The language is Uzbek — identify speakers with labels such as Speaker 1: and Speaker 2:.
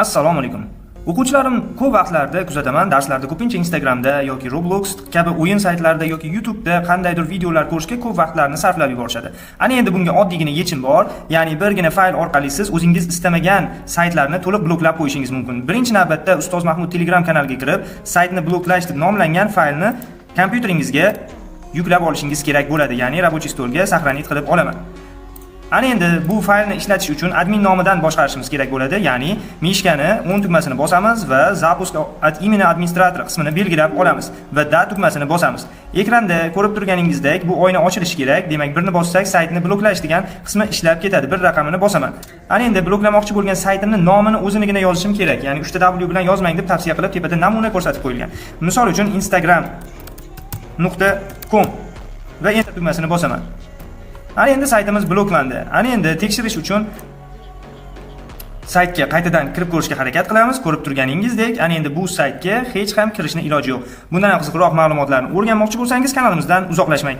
Speaker 1: Assalomu alaykum. O'quvchilarim ko'p vaqtlarda kuzataman, darslarda ko'pincha Instagramda yoki Roblox kabi o'yin saytlarida yoki YouTube'da qandaydir videolar ko'rishga ko'p vaqtlarini sarflab yuborishadi. Ana endi bunga oddiygina yechim bor. Ya'ni birgina fayl orqali siz o'zingiz istamagan saytlarni to'liq bloklab qo'yishingiz mumkin. Birinchi navbatda Ustoz Mahmud Telegram kanaliga kirib, saytni bloklash deb nomlangan faylni kompyuteringizga yuklab olishingiz kerak bo'ladi. Ya'ni рабочий stolga сохранить qilib olaman. Ana endi bu faylni ishlatish uchun admin nomidan boshqarishimiz kerak bo'ladi. Ya'ni mishkani o'ng tugmasini bosamiz va zapusk от имени администратора qismini belgilab olamiz va da tugmasini bosamiz. Ekranda ko'rib turganingizdek bu oyna ochilishi kerak. Demak, birni bossak saytni bloklash degan qismi ishlab ketadi. Bir raqamini bosaman. Ana endi bloklamoqchi bo'lgan saytimni nomini o'zinigina yozishim kerak. Ya'ni 3 ta W bilan yozmang deb tavsiya qilib tepada namuna ko'rsatib qo'yilgan. Misol uchun instagram.com va enter tugmasini bosaman. Ana endi saytimiz bloklandi. Ana endi tekshirish uchun saytga qaytadan kirib ko'rishga harakat qilamiz. Ko'rib turganingizdek, ana endi bu saytga hech ham kirishning iloji yo'q. Bundan ham qiziqroq ma'lumotlarni o'rganmoqchi bo'lsangiz, kanalimizdan uzoqlashmang.